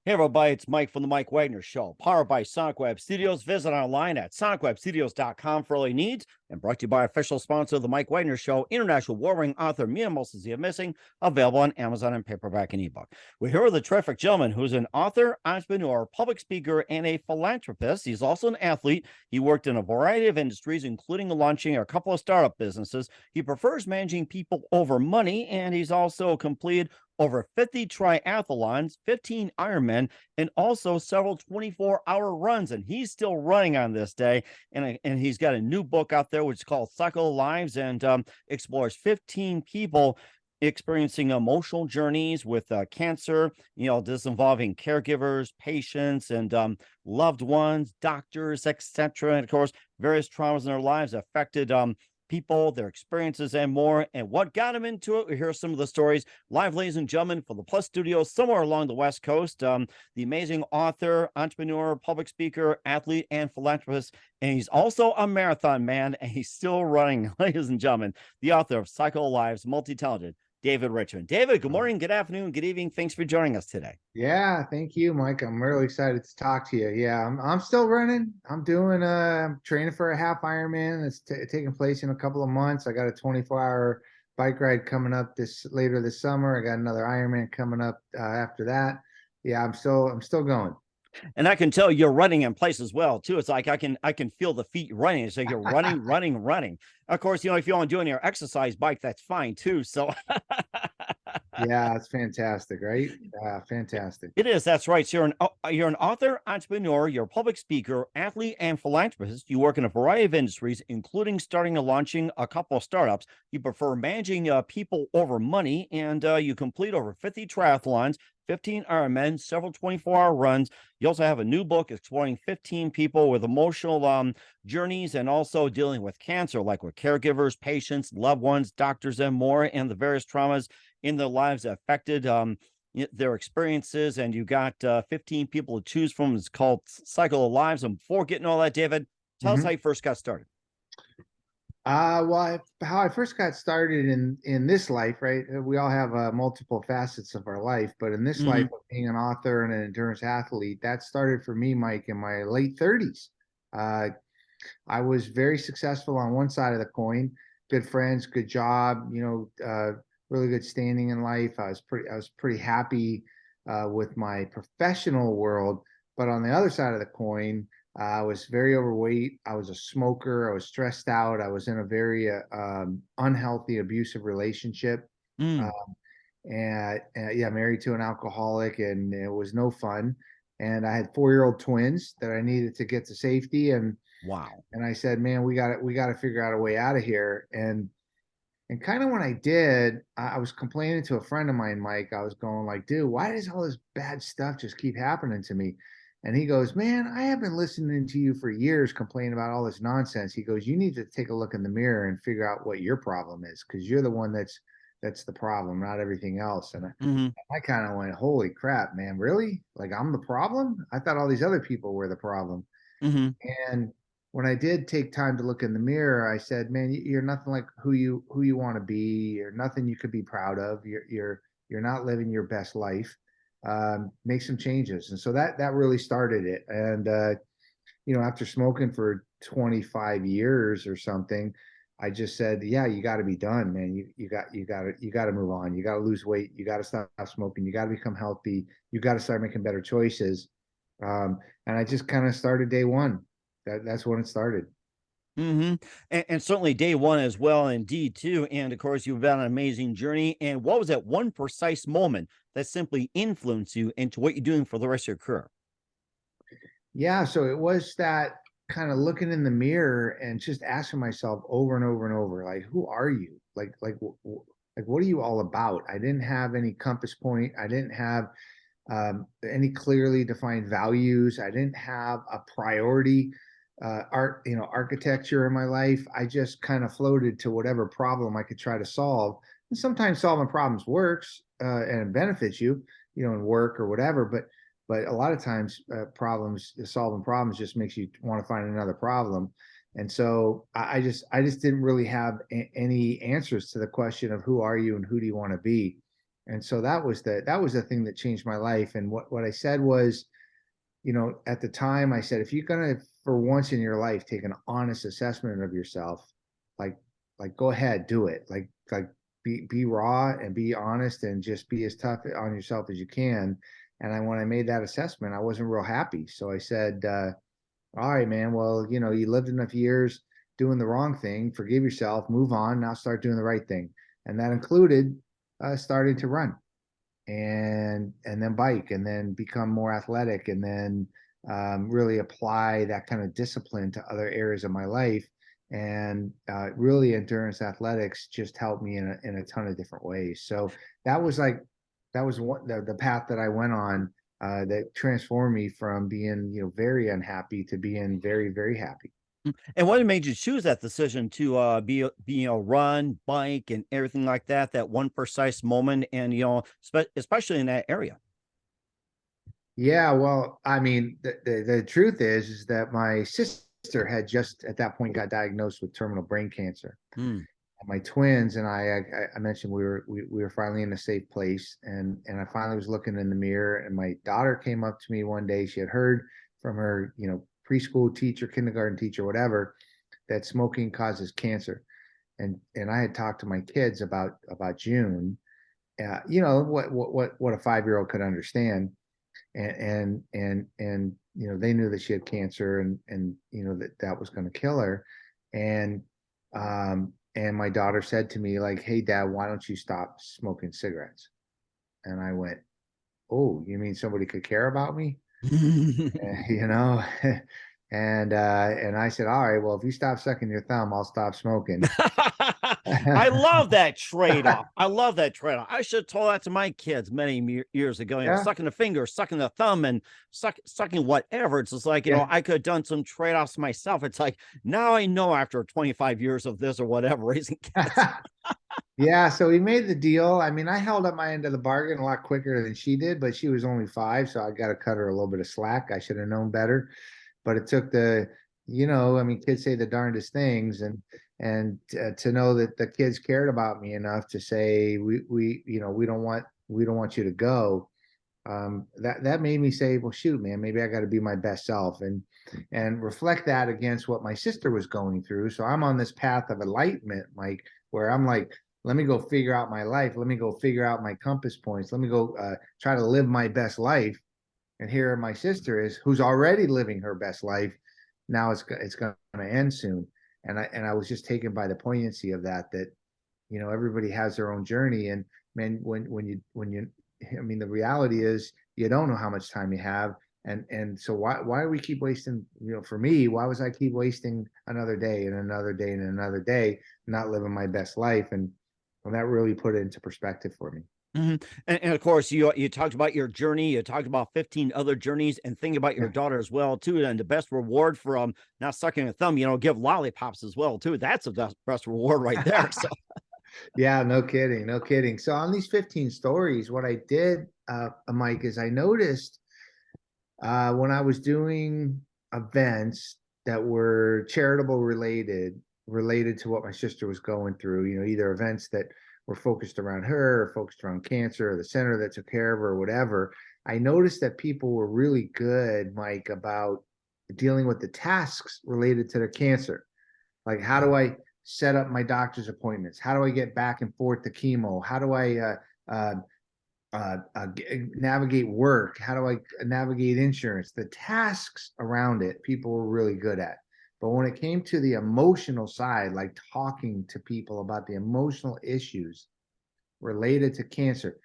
Hey, everybody, it's Mike from the Mike Wagner Show, powered by Sonic Web Studios. Visit online at sonicwebstudios.com for all your needs, and brought to you by official sponsor of the Mike Wagner Show, international warring author Mia Moses Missing, available on Amazon and paperback and ebook. We're here with a terrific gentleman who's an author, entrepreneur, public speaker, and a philanthropist. He's also an athlete. He worked in a variety of industries, including launching a couple of startup businesses. He prefers managing people over money, and he's also completed over 50 triathlons, 15 Ironmen, and also several 24-hour runs. And he's still running on this day. And he's got a new book out there, which is called Cycle of Lives, and explores 15 people experiencing emotional journeys with cancer, this involving caregivers, patients, and loved ones, doctors, etc. And of course, various traumas in their lives affected people, their experiences, and more. And what got him into it? We hear some of the stories live, ladies and gentlemen, from the Plus Studios somewhere along the West Coast. The amazing author, entrepreneur, public speaker, athlete, and philanthropist. And he's also a marathon man, and he's still running, ladies and gentlemen, the author of Cycle of Lives, multi-talented David Richman. David, good morning, good afternoon, good evening. Thanks for joining us today. Yeah, thank you, Mike. I'm really excited to talk to you. Yeah, I'm still running. I'm training for a half Ironman. It's taking place in a couple of months. I got a 24-hour bike ride coming up later this summer. I got another Ironman coming up after that. Yeah, I'm still going. And I can tell you're running in place as well too. It's like I can feel the feet running. So you're running, running, running. Of course, if you want to do your exercise bike, that's fine too. So Yeah, it's fantastic, right? Fantastic. it is. That's right. So you're an author, entrepreneur, you're a public speaker, athlete, and philanthropist. You work in a variety of industries, including starting and launching a couple of startups. You prefer managing people over money, and you complete over 50 triathlons, 15 Ironmen, several 24-hour runs. You also have a new book exploring 15 people with emotional journeys, and also dealing with cancer, like with caregivers, patients, loved ones, doctors, and more, and the various traumas in their lives that affected their experiences. And you got 15 people to choose from. It's called Cycle of Lives. And before getting all that, David, tell us how you first got started. How I first got started in this life, right? We all have multiple facets of our life, but in this life Mhm. of being an author and an endurance athlete, that started for me, Mike, in my late 30s. Uh, I was very successful on one side of the coin, good friends, good job, really good standing in life. I was pretty happy with my professional world, but on the other side of the coin, I was very overweight. I was a smoker. I was stressed out. I was in a very unhealthy, abusive relationship. Uh, Mm. and yeah, married to an alcoholic, and it was no fun. And I had 4-year-old twins that I needed to get to safety, Wow. and I said, man, we got to figure out a way out of here. And kind of when I did, I was complaining to a friend of mine, Mike. I was going like, dude, why does all this bad stuff just keep happening to me? And he goes, man, I have been listening to you for years complaining about all this nonsense. He goes, you need to take a look in the mirror and figure out what your problem is, because you're the one that's the problem, not everything else. And Hmm. I kind of went, holy crap, man, really? Like I'm the problem? I thought all these other people were the problem. Hmm. And when I did take time to look in the mirror, I said, "Man, you're nothing like who you want to be. You're nothing you could be proud of. You're not living your best life. Make some changes." And so that really started it. And after smoking for 25 years or something, I just said, "Yeah, you got to be done, man. You got to move on. You got to lose weight. You got to stop smoking. You got to become healthy. You got to start making better choices." And I just kind of started day one. That's when it started. Hmm. And certainly day one as well, indeed, too. And of course, you've been on an amazing journey. And what was that one precise moment that simply influenced you into what you're doing for the rest of your career? Yeah, so it was that kind of looking in the mirror and just asking myself over and over and over, like, who are you? Like what are you all about? I didn't have any compass point. I didn't have any clearly defined values. I didn't have a priority architecture in my life. I just kind of floated to whatever problem I could try to solve. And sometimes solving problems works and benefits you, in work or whatever. But a lot of times, solving problems just makes you want to find another problem. And so I just didn't really have any answers to the question of who are you and who do you want to be. And so that was the thing that changed my life. And what I said was, at the time I said, if you're gonna for once in your life take an honest assessment of yourself, like go ahead, do it. Like be raw and be honest and just be as tough on yourself as you can. And when I made that assessment, I wasn't real happy. So I said, all right, man, well, you lived enough years doing the wrong thing, forgive yourself, move on, now start doing the right thing. And that included starting to run and then bike and then become more athletic and then really apply that kind of discipline to other areas of my life. And really endurance athletics just helped me in a ton of different ways. So that was like that was the path that I went on that transformed me from being very unhappy to being very, very happy. And what made you choose that decision to run, bike, and everything like that? That one precise moment, and especially in that area. Yeah, well, I mean, the truth is that my sister had just at that point got diagnosed with terminal brain cancer. Hmm. And my twins and I mentioned we were finally in a safe place, and I finally was looking in the mirror, and my daughter came up to me one day. She had heard from her, preschool teacher, kindergarten teacher, whatever, that smoking causes cancer, and I had talked to my kids about June, what a 5-year-old could understand, and they knew that she had cancer, and that was going to kill her. And my daughter said to me, like, hey dad, why don't you stop smoking cigarettes? And I went, oh, you mean somebody could care about me? you know and I said, all right, well, if you stop sucking your thumb, I'll stop smoking. I love that trade-off. I love that trade-off. I should have told that to my kids many years ago. Yeah, Sucking the finger, sucking the thumb, and sucking whatever. It's just like, yeah. I could have done some trade-offs myself. It's like now I know after 25 years of this or whatever raising kids. Yeah, so we made the deal. I mean, I held up my end of the bargain a lot quicker than she did, but she was only 5, so I got to cut her a little bit of slack. I should have known better, but it took I mean, kids say the darndest things, and to know that the kids cared about me enough to say we don't want you to go. That made me say, well, shoot, man, maybe I got to be my best self and reflect that against what my sister was going through. So I'm on this path of enlightenment, Mike, where I'm like, let me go figure out my life. Let me go figure out my compass points. Let me go try to live my best life. And here my sister is, who's already living her best life. Now it's going to end soon. And I was just taken by the poignancy of that everybody has their own journey. And man, when you I mean, the reality is you don't know how much time you have. And so why do we keep wasting, for me, why was I keep wasting another day and another day and another day, not living my best life? And that really put it into perspective for me. Mhm. And of course, you talked about your journey. You talked about 15 other journeys, and think about your Yeah. daughter as well too. And the best reward from not sucking a thumb, give lollipops as well too. That's the best reward right there. So Yeah, no kidding, no kidding. So on these 15 stories, what I did, Mike, is I noticed when I was doing events that were charitable related to what my sister was going through, either events that were focused around her or focused around cancer or the center that took care of her or whatever. I noticed that people were really good, Mike, about dealing with the tasks related to their cancer. Like, how do I set up my doctor's appointments? How do I get back and forth to chemo? How do I uh, navigate work? How do I navigate insurance? The tasks around it, people were really good at. But when it came to the emotional side, like talking to people about the emotional issues related to cancer,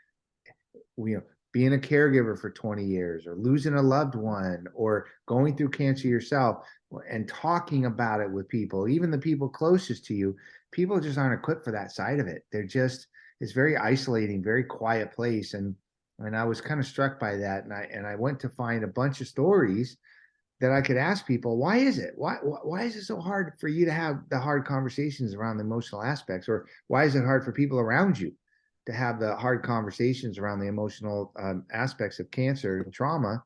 being a caregiver for 20 years or losing a loved one or going through cancer yourself and talking about it with people, even the people closest to you, people just aren't equipped for that side of it. It's very isolating, very quiet place. And I was kind of struck by that. And I went to find a bunch of stories that I could ask people, why is it? Why is it so hard for you to have the hard conversations around the emotional aspects? Or why is it hard for people around you to have the hard conversations around the emotional aspects of cancer and trauma?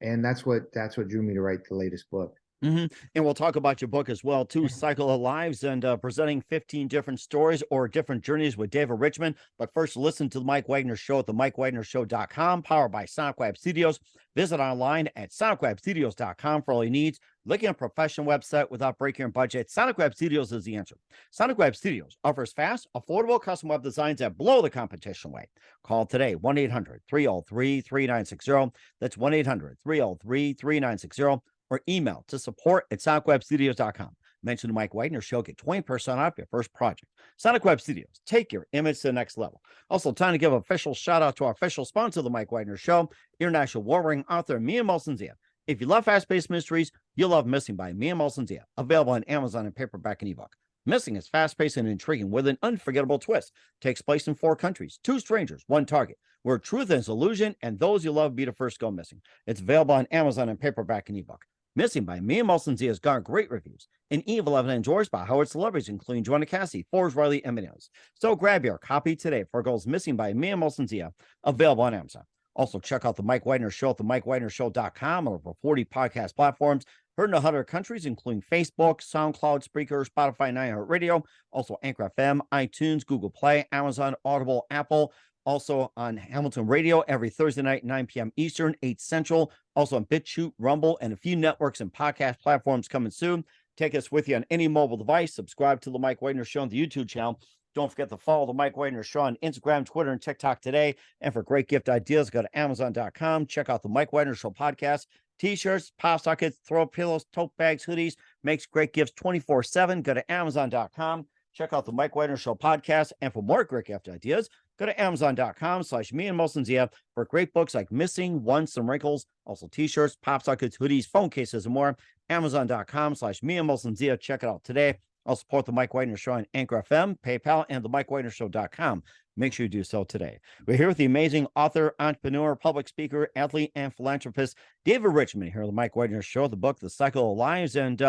And that's what drew me to write the latest book. And we'll talk about your book as well, too, Cycle of Lives, and presenting 15 different stories or different journeys with David Richman. But first, listen to the Mike Wagner Show at the MikeWagnerShow.com, powered by Sonic Web Studios. Visit online at SonicWebStudios.com for all your needs. Looking at a professional website without breaking your budget, Sonic Web Studios is the answer. Sonic Web Studios offers fast, affordable custom web designs that blow the competition away. Call today, 1-800-303-3960. That's 1-800-303-3960. Or email to support@sonicwebstudios.com. Mention the Mike Wagner Show, get 20% off your first project. Sonic Web Studios, take your image to the next level. Also, time to give an official shout out to our official sponsor of the Mike Wagner Show, international war-wearing author Mia Molson-Zia. If you love fast-paced mysteries, you'll love Missing by Mia Molson-Zia, available on Amazon in paperback and ebook. Missing is fast-paced and intriguing with an unforgettable twist. Takes place in 4 countries, 2 strangers, 1 target, where truth is illusion and those you love be the first go missing. It's available on Amazon in paperback and ebook. Missing by Mia Molson-Zia has garnered great reviews and even loved and enjoyed by Howard celebrities, including Joanna Cassidy, Forbes, Riley, and many others. So grab your copy today for Girls Missing by Mia Molson-Zia, available on Amazon. Also, check out the Mike Wagner Show at the MikeWagnerShow.com or over 40 podcast platforms. Heard in 100 countries, including Facebook, SoundCloud, Spreaker, Spotify, and iHeartRadio. Also, Anchor FM, iTunes, Google Play, Amazon, Audible, Apple. Also on Hamilton Radio every Thursday night, 9 p.m. Eastern, 8 Central. Also on BitChute, Rumble, and a few networks and podcast platforms coming soon. Take us with you on any mobile device. Subscribe to the Mike Wagner Show on the YouTube channel. Don't forget to follow the Mike Wagner Show on Instagram, Twitter, and TikTok today. And for great gift ideas, go to Amazon.com. Check out the Mike Wagner Show podcast. T-shirts, pop sockets, throw pillows, tote bags, hoodies. Makes great gifts 24/7. Go to Amazon.com. Check out the Mike Wagner Show podcast. And for more great gift ideas, go to Amazon.com/Mia Molson-Zia for great books like Missing, Once, and Wrinkles. Also t-shirts, pop sockets, hoodies, phone cases, and more. Amazon.com/Mia Molson-Zia. Check it out today. I'll support the Mike Wagner Show on Anchor FM, PayPal, and the MikeWagnerShow.com. Make sure you do so today. We're here with the amazing author, entrepreneur, public speaker, athlete, and philanthropist, David Richman, here on the Mike Wagner Show, the book, The Cycle of Lives. And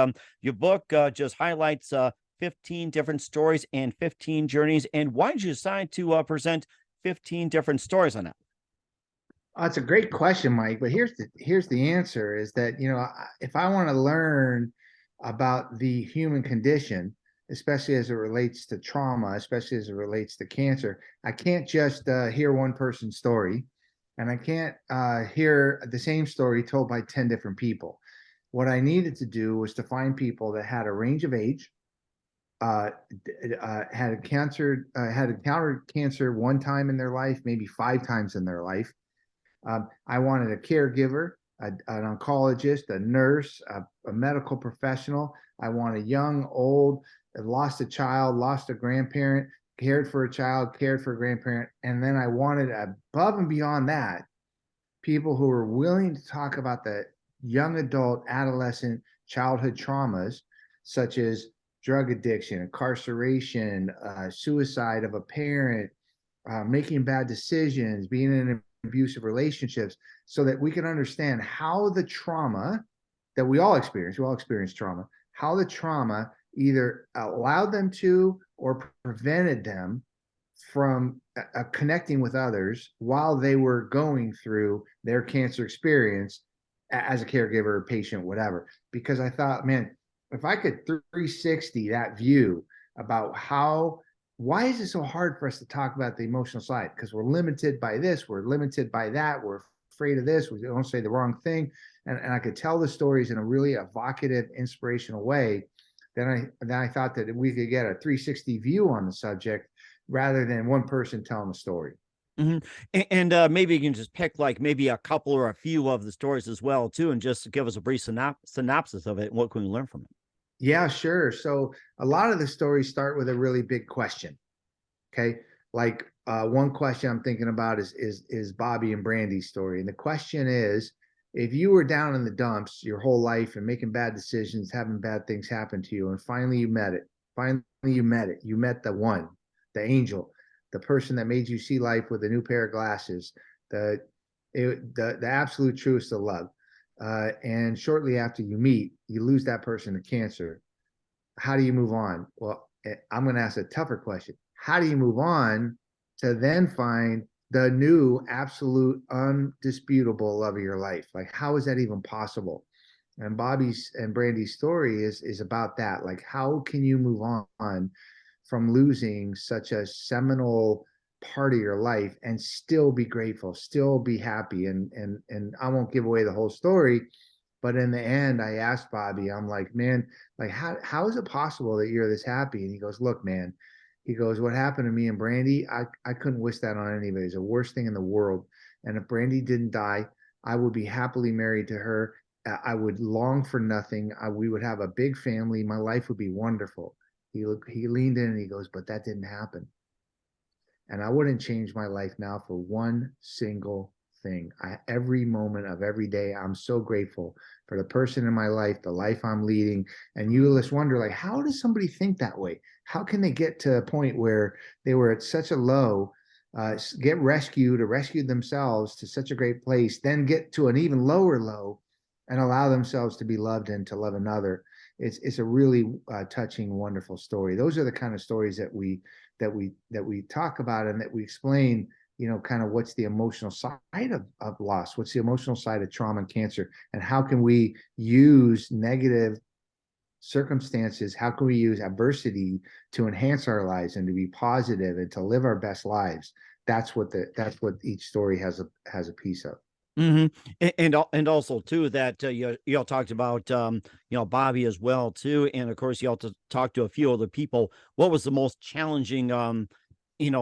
your book just highlights 15 different stories and 15 journeys. And why did you decide to present 15 different stories on that? It's a great question, Mike. But here's the answer: is that if I want to learn about the human condition, especially as it relates to trauma, especially as it relates to cancer, I can't just hear one person's story, and I can't hear the same story told by 10 different people. What I needed to do was to find people that had a range of age, had encountered cancer one time in their life, maybe 5 times in their life. I wanted a caregiver, an oncologist, a nurse, a medical professional. I want a young, old, lost a child, lost a grandparent, cared for a child, cared for a grandparent. And then I wanted, above and beyond that, people who were willing to talk about the young adult, adolescent, childhood traumas, such as drug addiction, incarceration, suicide of a parent, making bad decisions, being in abusive relationships, so that we can understand how the trauma that we all experience trauma, how the trauma either allowed them to or prevented them from connecting with others while they were going through their cancer experience as a caregiver, patient, whatever. Because I thought, man, if I could 360 that view about why is it so hard for us to talk about the emotional side? Because we're limited by this, we're limited by that, we're afraid of this, we don't say the wrong thing. And I could tell the stories in a really evocative, inspirational way. Then I thought that we could get a 360 view on the subject rather than one person telling the story. And maybe you can just pick like maybe a couple or a few of the stories as well, too, and just give us a brief synopsis of it and what can we learn from it. Yeah, sure. So a lot of the stories start with a really big question. Okay. Like one question I'm thinking about is Bobby and Brandy's story. And the question is, if you were down in the dumps your whole life and making bad decisions, having bad things happen to you, and finally you met it, you met the one, the angel, the person that made you see life with a new pair of glasses, the absolute truest of love. And shortly after you meet, you lose that person to cancer. How do you move on? Well, I'm going to ask a tougher question. How do you move on to then find the new absolute undisputable love of your life? Like, how is that even possible? And Bobby's and Brandy's story is about that. Like, how can you move on from losing such a seminal part of your life and still be grateful, still be happy? And I won't give away the whole story, but in the end, I asked Bobby, I'm like, man, like how is it possible that you're this happy? And he goes, look, man, he goes, what happened to me and Brandy, I couldn't wish that on anybody. It's the worst thing in the world. And if Brandy didn't die, I would be happily married to her. I would long for nothing. We would have a big family. My life would be wonderful. He leaned in and he goes, but that didn't happen. And I wouldn't change my life now for one single thing. Every moment of every day, I'm so grateful for the person in my life, the life I'm leading. And you just wonder, like, how does somebody think that way? How can they get to a point where they were at such a low, get rescued or rescued themselves to such a great place, then get to an even lower low and allow themselves to be loved and to love another? It's a really touching, wonderful story. Those are the kind of stories that we talk about and that we explain, kind of what's the emotional side of loss, what's the emotional side of trauma and cancer, and how can we use negative circumstances, how can we use adversity to enhance our lives and to be positive and to live our best lives. That's what each story has a piece of. Hmm. And also too that you all talked about Bobby as well too, and of course you all talked to a few other people. What was the most challenging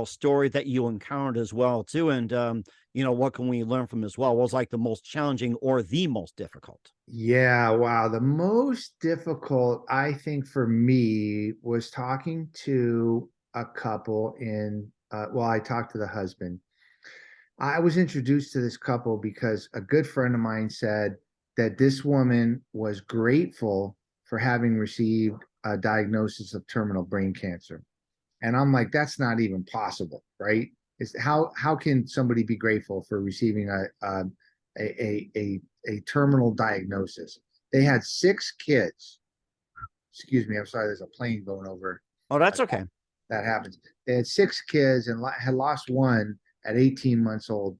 story that you encountered as well too, and what can we learn from as well? What was like the most challenging or the most difficult? Yeah, wow. The most difficult, I think, for me was talking to a couple well, I talked to the husband. I was introduced to this couple because a good friend of mine said that this woman was grateful for having received a diagnosis of terminal brain cancer. And I'm like, that's not even possible, right? Is how can somebody be grateful for receiving a terminal diagnosis? They had 6 kids. Excuse me, I'm sorry. There's a plane going over. Oh, that's okay. That happens. They had 6 kids and had lost one at 18 months old.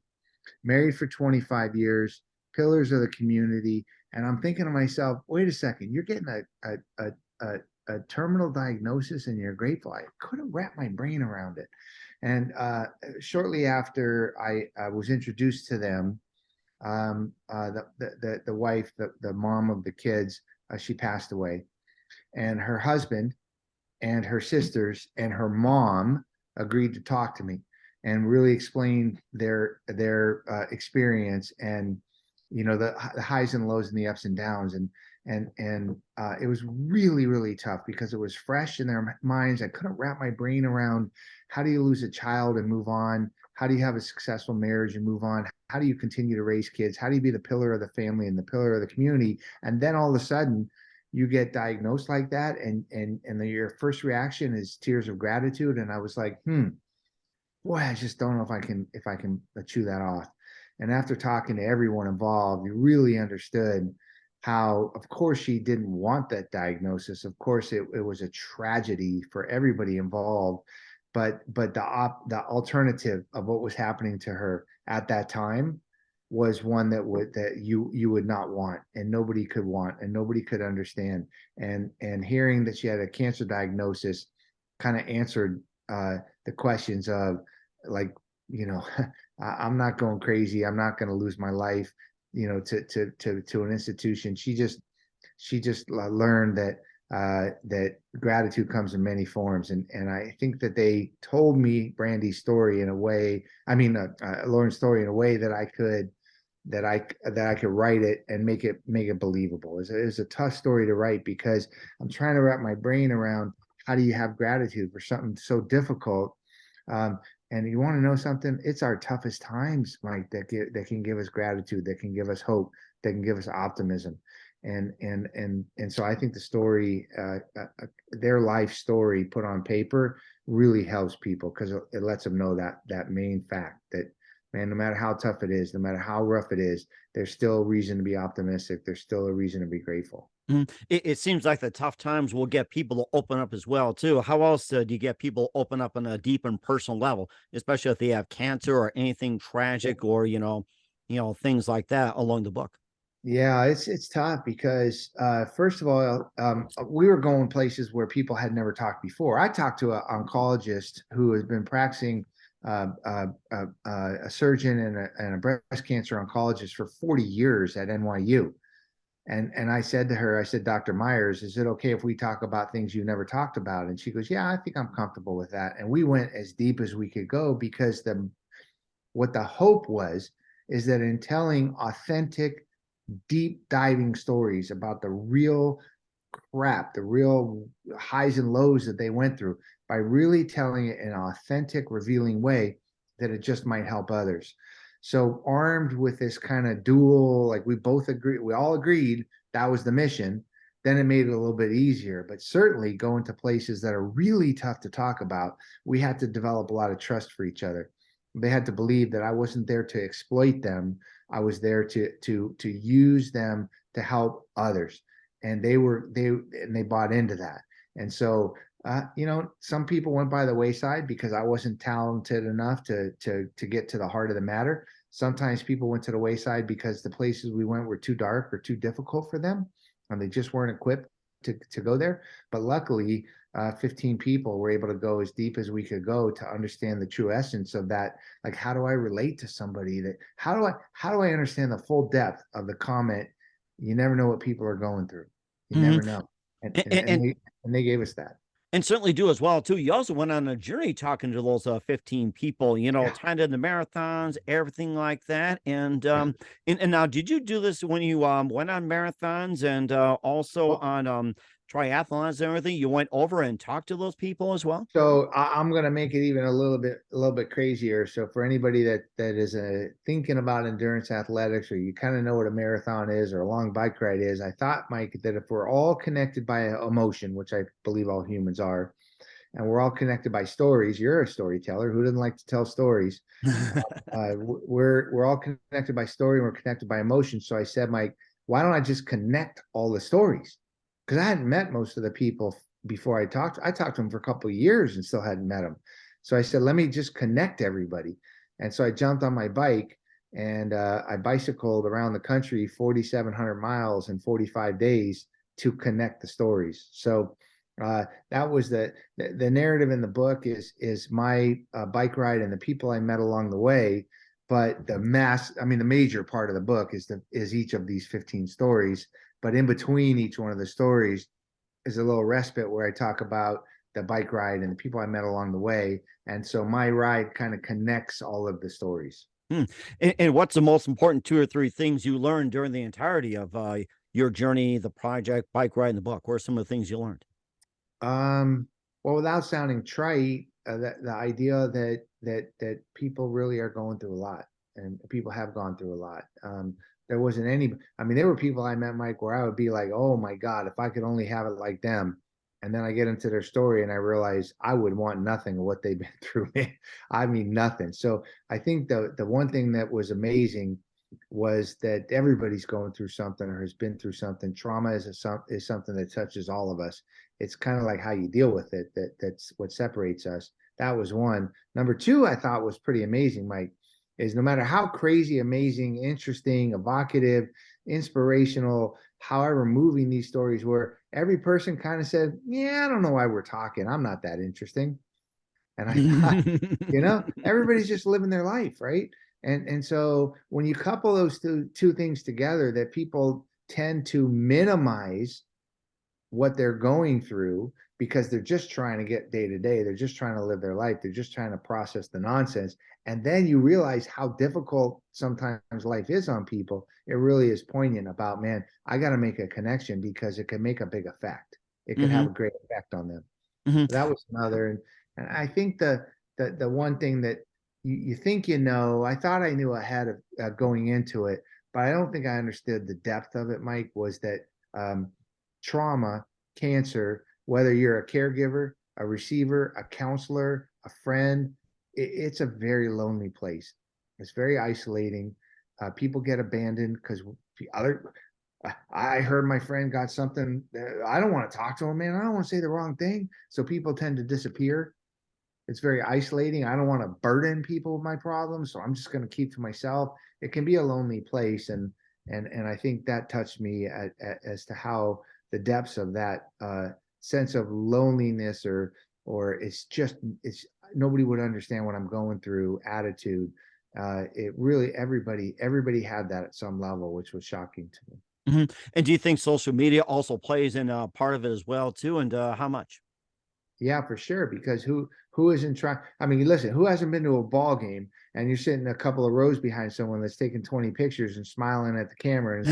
Married for 25 years, pillars of the community. And I'm thinking to myself, wait a second, you're getting a terminal diagnosis and you're grateful. I couldn't wrap my brain around it. And shortly after I was introduced to them, the wife, the mom of the kids, she passed away. And her husband and her sisters and her mom agreed to talk to me and really explain their experience and the highs and lows and the ups and downs and it was really really tough because it was fresh in their minds. I couldn't wrap my brain around how do you lose a child and move on, how do you have a successful marriage and move on, how do you continue to raise kids, how do you be the pillar of the family and the pillar of the community, and then all of a sudden you get diagnosed like that and your first reaction is tears of gratitude. And I was like, boy, I just don't know if I can chew that off. And after talking to everyone involved, you really understood how, of course, she didn't want that diagnosis. Of course, it was a tragedy for everybody involved. But the alternative of what was happening to her at that time was one that you would not want and nobody could want and nobody could understand. And hearing that she had a cancer diagnosis kind of answered the questions of like, you know, I'm not going crazy. I'm not going to lose my life, to an institution. She just learned that gratitude comes in many forms, and I think that they told me Brandy's story in a way. I mean, Lauren's story in a way that I could write it and make it believable. It's a tough story to write because I'm trying to wrap my brain around how do you have gratitude for something so difficult. Um, and you want to know something? It's our toughest times, Mike, that can give us gratitude, that can give us hope, that can give us optimism. And so I think the story, their life story put on paper really helps people because it lets them know that main fact that, man, no matter how tough it is, no matter how rough it is, there's still a reason to be optimistic. There's still a reason to be grateful. It seems like the tough times will get people to open up as well too. How else do you get people open up on a deep and personal level, especially if they have cancer or anything tragic or things like that along the book? Yeah, it's tough because first of all, we were going places where people had never talked before. I talked to an oncologist who has been practicing a surgeon and a breast cancer oncologist for 40 years at NYU. And I said to her, I said, Dr. Myers, is it okay if we talk about things you never talked about? And she goes, yeah, I think I'm comfortable with that. And we went as deep as we could go because the what the hope was is that in telling authentic, deep diving stories about the real crap, the real highs and lows that they went through, by really telling it in an authentic, revealing way, that it just might help others. So, armed with this kind of dual, like we all agreed that was the mission, then it made it a little bit easier. But certainly going to places that are really tough to talk about, we had to develop a lot of trust for each other. They had to believe that I wasn't there to exploit them. I was there to use them to help others, and they bought into that. And so some people went by the wayside because I wasn't talented enough to get to the heart of the matter. Sometimes people went to the wayside because the places we went were too dark or too difficult for them, and they just weren't equipped to go there. But luckily, 15 people were able to go as deep as we could go to understand the true essence of that. Like, how do I relate to somebody? That how do I understand the full depth of the comment? You never know what people are going through. You Mhm. never know, and And, and, and and they and they gave us that. and certainly do as well too. You also went on a journey talking to those 15 people, Yeah, tied in the marathons, everything like that. And yeah. and now did you do this when you went on marathons and also Well, on triathlons and everything? You went over and talked to those people as well? so I'm gonna make it even a little bit crazier. So for anybody that is thinking about endurance athletics, or you kind of know what a marathon is or a long bike ride is, I thought, Mike, that if we're all connected by emotion, which I believe all humans are, and we're all connected by stories. You're a storyteller. Who doesn't like to tell stories? We're all connected by story, and we're connected by emotion. So I said, Mike, why don't I just connect all the stories? Because I hadn't met most of the people before I talked. I talked to them for a couple of years and still hadn't met them. So I said, let me just connect everybody. And so I jumped on my bike and I bicycled around the country 4,700 miles in 45 days to connect the stories. So that was the narrative in the book is my bike ride and the people I met along the way. But the major part of the book is each of these 15 stories. But in between each one of the stories is a little respite where I talk about the bike ride and the people I met along the way. And so my ride kind of connects all of the stories. Hmm. And what's the most important two or three things you learned during the entirety of your journey, the project, bike ride, and the book? What are some of the things you learned? Um, well, without sounding trite, the idea that people really are going through a lot, and people have gone through a lot. There wasn't any. I mean, there were people I met, Mike, where I would be like, "Oh my God, if I could only have it like them." And then I get into their story and I realize I would want nothing of what they've been through. I mean, nothing. So I think the one thing that was amazing was that everybody's going through something or has been through something. Trauma is something that touches all of us. It's kind of like how you deal with it that's what separates us. That was one. Number two, I thought was pretty amazing, Mike, is no matter how crazy, amazing, interesting, evocative, inspirational, however moving these stories were, every person kind of said, yeah, I don't know why we're talking, I'm not that interesting. And I thought, everybody's just living their life, right? And so when you couple those two things together, that people tend to minimize what they're going through because they're just trying to get day to day. They're just trying to live their life. They're just trying to process the nonsense. And then you realize how difficult sometimes life is on people. It really is poignant about, man, I got to make a connection because it can make a big effect. It could have Hmm. a great effect on them. Hmm. So that was another. And I think the one thing that you think I thought I knew ahead of going into it, but I don't think I understood the depth of it, Mike, was that trauma, cancer, whether you're a caregiver, a receiver, a counselor, a friend, it's a very lonely place. It's very isolating. People get abandoned because other. I heard my friend got something. I don't want to talk to him, man. I don't want to say the wrong thing. So people tend to disappear. It's very isolating. I don't want to burden people with my problems, so I'm just going to keep to myself. It can be a lonely place, And I think that touched me as to how the depths of that sense of loneliness, or it's nobody would understand what I'm going through attitude. It really, everybody had that at some level, which was shocking to me. Mhm. And do you think social media also plays in part of it as well too? And how much? Yeah, for sure. Because who isn't trying? I mean, listen, who hasn't been to a ball game and you're sitting a couple of rows behind someone that's taking 20 pictures and smiling at the camera, and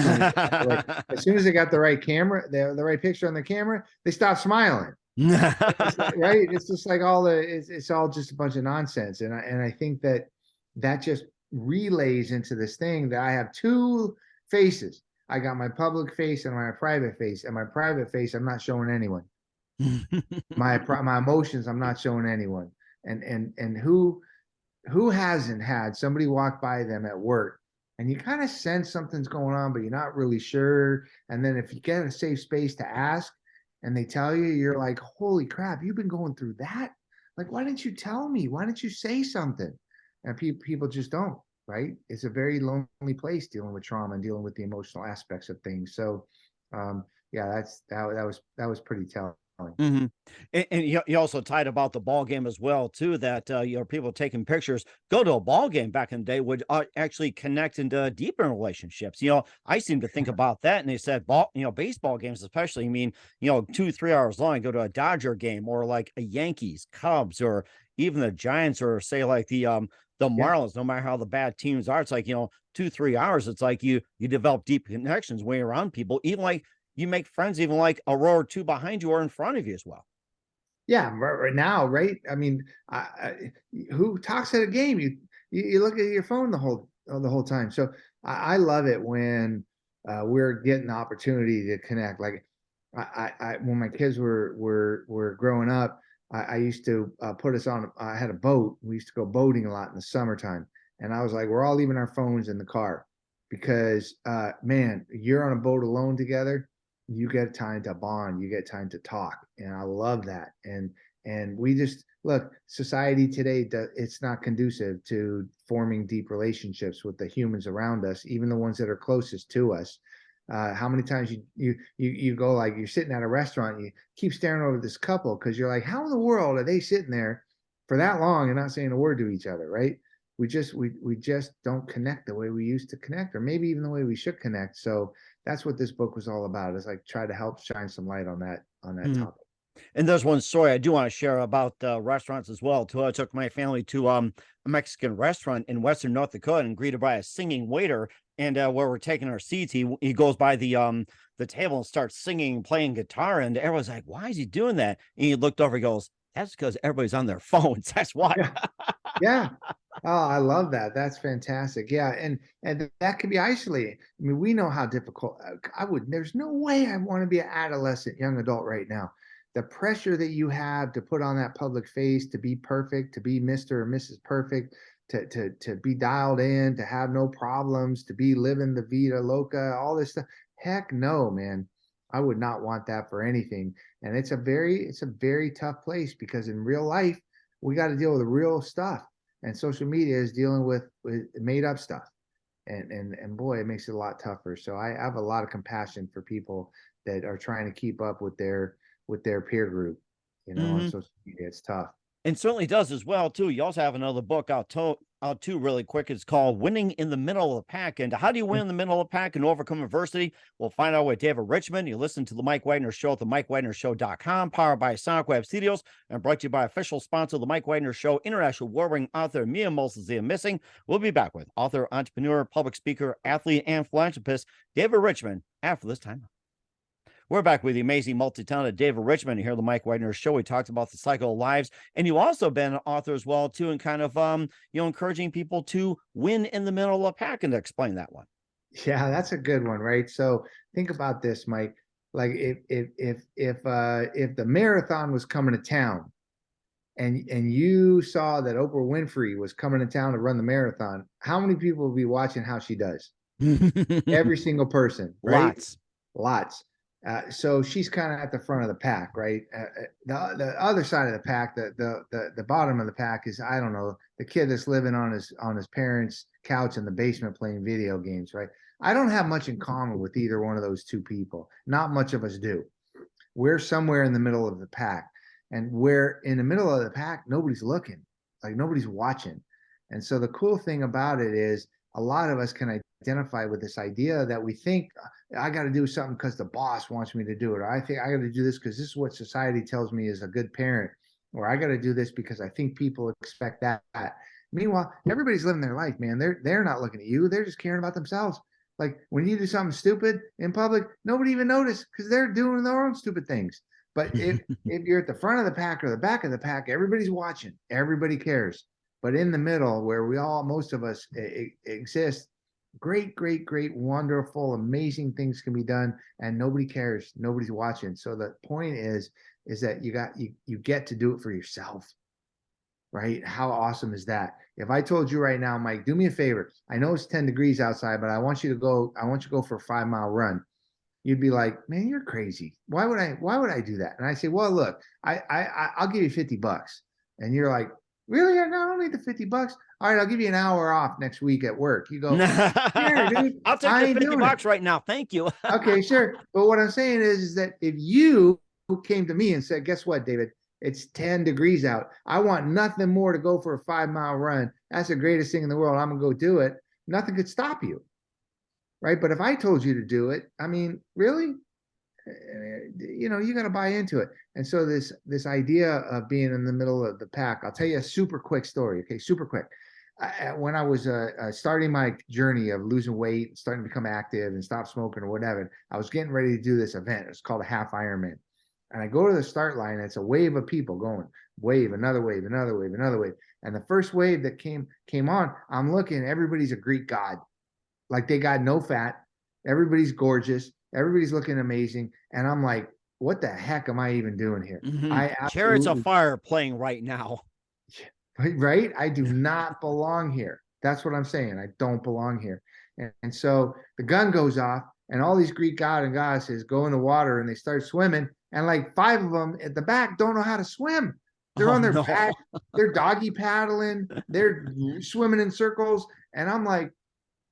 as soon as they got the right camera, the right picture on the camera, they stop smiling. It's like, right? It's just like it's all just a bunch of nonsense. And I think that just relays into this thing that I have two faces. I got my public face and my private face. And my private face, I'm not showing anyone. My emotions, I'm not showing anyone. And who hasn't had somebody walk by them at work and you kind of sense something's going on, but you're not really sure. And then if you get a safe space to ask and they tell you, you're like, holy crap, you've been going through that? Like, why didn't you tell me? Why didn't you say something? And people just don't, right? It's a very lonely place dealing with trauma and dealing with the emotional aspects of things. So, yeah, that was pretty telling. hmm And you also tied about the ball game as well too. That people taking pictures go to a ball game back in the day would actually connect into deeper relationships. I seem to think about that, and they said baseball games especially. I mean, 2 3 hours long. Go to a Dodger game or like a Yankees, Cubs, or even the Giants, or say like the Yeah. Marlins. No matter how the bad teams are, it's like 2 3 hours. It's like you develop deep connections way around people, even like you make friends even like a row or two behind you or in front of you as well. Yeah, right now, right? I mean, who talks at a game? You look at your phone the whole time. So I love it when we're getting the opportunity to connect. Like when my kids were growing up, I used to put us on. I had a boat. We used to go boating a lot in the summertime, and I was like, we're all leaving our phones in the car because, man, you're on a boat alone together, you get time to bond, you get time to talk, and I love that. And we just look, society today, it's not conducive to forming deep relationships with the humans around us, even the ones that are closest to us. How many times you go, like, you're sitting at a restaurant, you keep staring over this couple because you're like, how in the world are they sitting there for that long and not saying a word to each other, right? We just don't connect the way we used to connect, or maybe even the way we should connect. So that's what this book was all about, is like try to help shine some light on that Mhm. topic. And there's one story I do want to share about restaurants as well too. I took my family to a Mexican restaurant in Western North Dakota and greeted by a singing waiter. And where we're taking our seats, he goes by the table and starts singing and playing guitar. And everyone's like, "Why is he doing that?" And he looked over, he goes, "That's because everybody's on their phones. That's why." Yeah. Yeah. Oh, I love that. That's fantastic. Yeah, and that can be isolating. I mean, we know how difficult. There's no way I want to be an adolescent, young adult right now. The pressure that you have to put on that public face, to be perfect, to be Mr. or Mrs. Perfect, to be dialed in, to have no problems, to be living the vida loca, all this stuff. Heck no, man. I would not want that for anything. And it's a very tough place, because in real life we got to deal with the real stuff, and social media is dealing with made up stuff, and boy, it makes it a lot tougher. So I have a lot of compassion for people that are trying to keep up with their peer group, on Mhm. social media. It's tough. And certainly does as well too. You also have another book out too really quick. It's called Winning in the Middle of the Pack. And how do you win in the middle of the pack and overcome adversity? We'll find out with David Richman. You listen to the Mike Wagner Show at the MikeWagnerShow.com, powered by Sonic Web Studios, and brought to you by official sponsor of the Mike Wagner Show, international warring author Mia Moses Missing. We'll be back with author, entrepreneur, public speaker, athlete, and philanthropist David Richman after this time. We're back with the amazing multi-talented David Richman here on the Mike Wagner Show. We talked about the cycle of lives, and you also been an author as well too, and kind of encouraging people to win in the middle of the pack, and to explain that one. Yeah, that's a good one, right? So think about this, Mike. Like, if the marathon was coming to town, and you saw that Oprah Winfrey was coming to town to run the marathon, how many people would be watching how she does? Every single person, right? Lots. Lots. So she's kind of at the front of the pack, right? The other side of the pack, the bottom of the pack is, I don't know, the kid that's living on his parents' couch in the basement playing video games, right? I don't have much in common with either one of those two people. Not much of us do. We're somewhere in the middle of the pack, and we're in the middle of the pack. Nobody's looking, like nobody's watching. And so the cool thing about it is a lot of us can identify with this idea that we think I got to do something because the boss wants me to do it, or I think I got to do this because this is what society tells me is a good parent, or I got to do this because I think people expect that. Meanwhile, everybody's living their life, man. They're not looking at you. They're just caring about themselves. Like when you do something stupid in public, nobody even notices because they're doing their own stupid things. But if you're at the front of the pack or the back of the pack, everybody's watching. Everybody cares. But in the middle, where most of us exist, great, great, great, wonderful, amazing things can be done, and nobody cares. Nobody's watching. So the point is that you get to do it for yourself, right? How awesome is that? If I told you right now, Mike, do me a favor. I know it's 10 degrees outside, but I want you to go for a 5 mile run. You'd be like, man, you're crazy. Why would I do that? And I say, well, look, I'll give you $50. And you're like, really? No, I don't need the $50. All right, I'll give you an hour off next week at work. You go, here, dude. I'll take I the ain't 50 doing bucks it. right now. Thank you. Okay, sure. But what I'm saying is that if you came to me and said, guess what, David? It's 10 degrees out. I want nothing more to go for a 5 mile run. That's the greatest thing in the world. I'm going to go do it. Nothing could stop you. Right. But if I told you to do it, I mean, really? You got to buy into it. And so this idea of being in the middle of the pack, I'll tell you a super quick story. Okay, super quick. When I was starting my journey of losing weight, starting to become active and stop smoking or whatever, I was getting ready to do this event. It's called a half Ironman. And I go to the start line, and it's a wave of people going, wave, another wave, another wave, another wave. And the first wave that came on, I'm looking, everybody's a Greek god. Like they got no fat. Everybody's gorgeous. Everybody's looking amazing. And I'm like, what the heck am I even doing here? I Chariots of absolutely, Fire playing right now. right? I do not belong here. That's what I'm saying. I don't belong here. And so the gun goes off, and all these Greek god and goddesses go in the water and they start swimming. And like 5 of them at the back don't know how to swim. They're Oh on their no. back, they're doggy paddling, they're swimming in circles. And I'm like,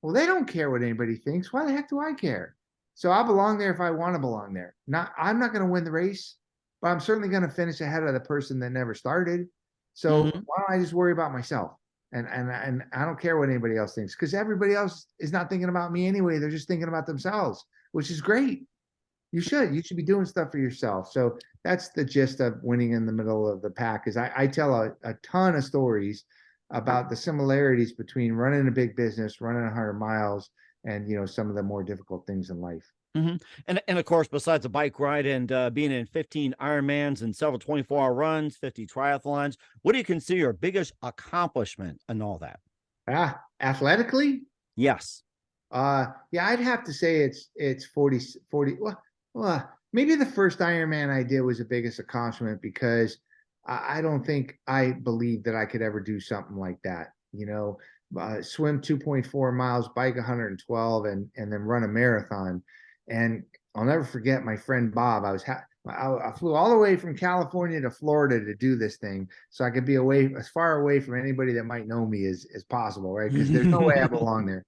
well, they don't care what anybody thinks. Why the heck do I care? So I belong there if I want to belong there. I'm not going to win the race, but I'm certainly going to finish ahead of the person that never started. So Mhm. why don't I just worry about myself? And I don't care what anybody else thinks, because everybody else is not thinking about me anyway. They're just thinking about themselves, which is great. You should be doing stuff for yourself. So that's the gist of winning in the middle of the pack. Is I tell a ton of stories about the similarities between running a big business, running 100 miles, and some of the more difficult things in life. Mhm. And of course, besides a bike ride and being in 15 Ironmans and several 24-hour runs, 50 triathlons, what do you consider your biggest accomplishment and all that? Athletically, Yes. yeah, I'd have to say it's 40. Maybe the first Ironman I did was the biggest accomplishment, because I don't think I believed that I could ever do something like that. Swim 2.4 miles, bike 112, and then run a marathon. And I'll never forget my friend Bob. I flew all the way from California to Florida to do this thing, so I could be as far away from anybody that might know me as possible, right? Because there's no way I belong there.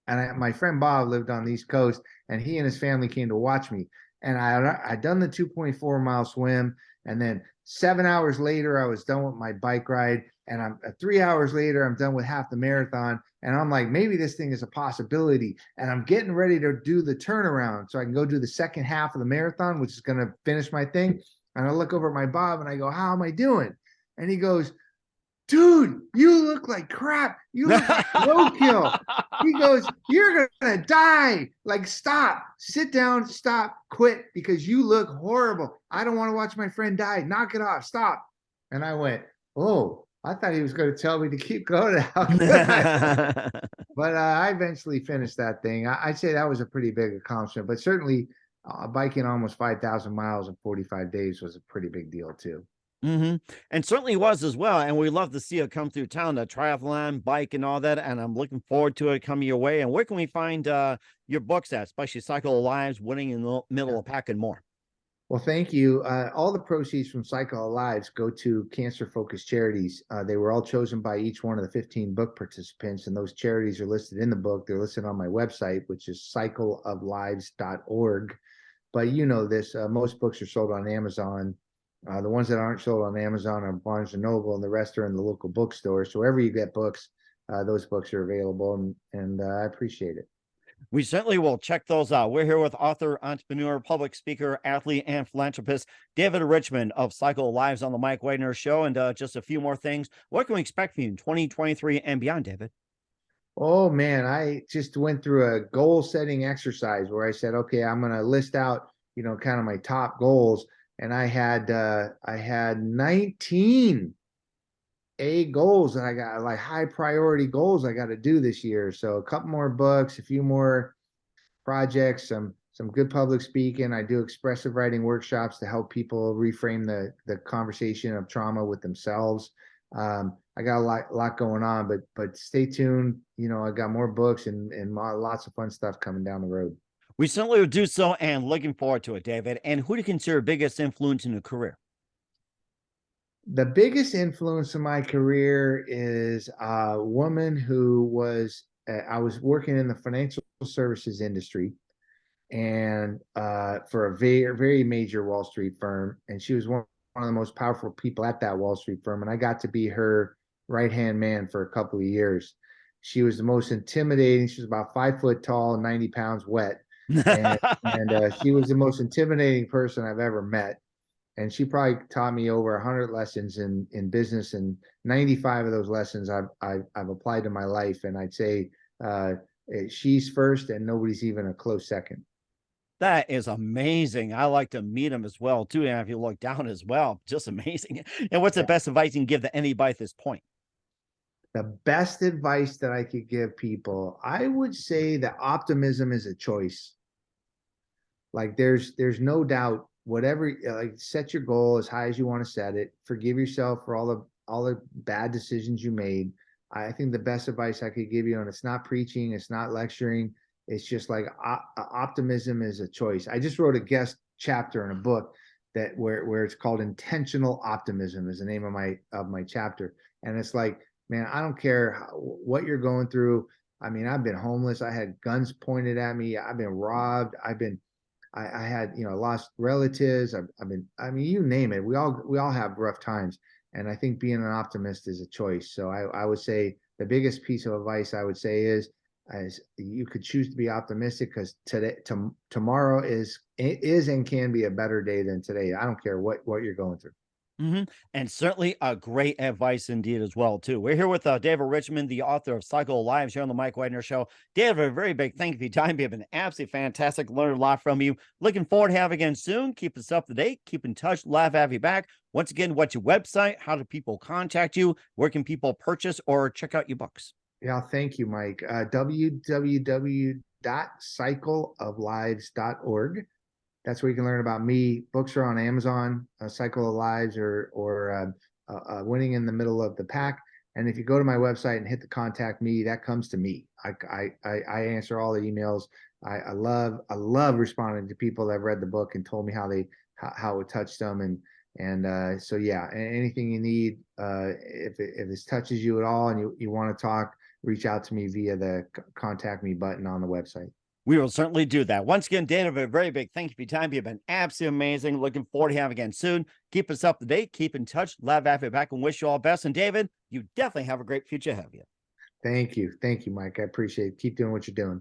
And my friend Bob lived on the East Coast, and he and his family came to watch me. And I'd done the 2.4 mile swim, and then 7 hours later, I was done with my bike ride, and 3 hours later, I'm done with half the marathon. And I'm like, maybe this thing is a possibility. And I'm getting ready to do the turnaround so I can go do the second half of the marathon, which is going to finish my thing. And I look over at my Bob and I go, how am I doing? And he goes, dude, you look like crap. You look like roadkill. He goes, you're going to die. Like, stop, sit down, stop, quit, because you look horrible. I don't want to watch my friend die. Knock it off. Stop. And I went, oh, I thought he was going to tell me to keep going. How good I was. But I eventually finished that thing. I'd say that was a pretty big accomplishment, but certainly biking almost 5,000 miles in 45 days was a pretty big deal too. And certainly was as well. And we love to see it come through town, the triathlon, bike, and all that. And I'm looking forward to it coming your way. And where can we find your books at, especially Cycle of Lives, Winning in the Middle of Pack, and more? Well, thank you. All the proceeds from Cycle of Lives go to cancer-focused charities. They were all chosen by each one of the 15 book participants, and those charities are listed in the book. They're listed on my website, which is cycleoflives.org. But you know this, most books are sold on Amazon. The ones that aren't sold on Amazon are Barnes and Noble, and the rest are in the local bookstore. So wherever you get books, those books are available, and I appreciate it. We certainly will check those out. We're here with author, entrepreneur, public speaker, athlete, and philanthropist David Richman of Cycle of Lives on the Mike Wagner Show. And just a few more things. What can we expect from you in 2023 and beyond, David? Oh man, I just went through a goal setting exercise where I said, okay, I'm going to list out, kind of my top goals. And I had 19 goals that I got, like high priority goals I got to do this year. So a couple more books, a few more projects, some good public speaking. I do expressive writing workshops to help people reframe the conversation of trauma with themselves. I got a lot going on, but stay tuned. I got more books and lots of fun stuff coming down the road. We certainly will do so, and looking forward to it, David. And who do you consider biggest influence in your career? The biggest influence in my career is a woman who I was working in the financial services industry, and for a very, very major Wall Street firm. And she was one of the most powerful people at that Wall Street firm. And I got to be her right-hand man for a couple of years. She was the most intimidating. She was about 5 foot tall, 90 pounds wet. And she was the most intimidating person I've ever met. And she probably taught me over 100 lessons in business, and 95 of those lessons I've applied to my life. And I'd say she's first, and nobody's even a close second. That is amazing. I like to meet him as well, too. And if you look down as well, just amazing. And what's the best advice you can give to anybody at this point? The best advice that I could give people, I would say that optimism is a choice. Like there's no doubt, whatever, like set your goal as high as you want to set it. Forgive yourself for all the bad decisions you made. I think the best advice I could give you, and it's not preaching, it's not lecturing, it's just like optimism is a choice. I just wrote a guest chapter in a book where it's called Intentional Optimism is the name of my chapter. And it's like, man, I don't care what you're going through. I mean, I've been homeless. I had guns pointed at me. I've been robbed. I had, lost relatives. I mean, you name it. We all have rough times. And I think being an optimist is a choice. So I would say the biggest piece of advice I would say is you could choose to be optimistic, because tomorrow is and can be a better day than today. I don't care what you're going through. And certainly a great advice indeed as well, too. We're here with David Richman, the author of Cycle of Lives, here on the Mike Wagner Show. David, a very big thank you for your time. You've been absolutely fantastic. Learned a lot from you. Looking forward to having you again soon. Keep us up to date. Keep in touch. Love to have you back. Once again, what's your website? How do people contact you? Where can people purchase or check out your books? Yeah, thank you, Mike. www.cycleoflives.org. That's where you can learn about me. Books are on Amazon, Cycle of Lives or Winning in the Middle of the Pack. And if you go to my website and hit the contact me, that comes to me. I answer all the emails. I love responding to people that have read the book and told me how it touched them. And so yeah, anything you need, if this touches you at all and you want to talk, reach out to me via the contact me button on the website. We will certainly do that. Once again, David, a very big thank you for your time. You've been absolutely amazing. Looking forward to having you again soon. Keep us up to date. Keep in touch. Love having you back and wish you all the best. And David, you definitely have a great future ahead of you. Thank you. Thank you, Mike. I appreciate it. Keep doing what you're doing.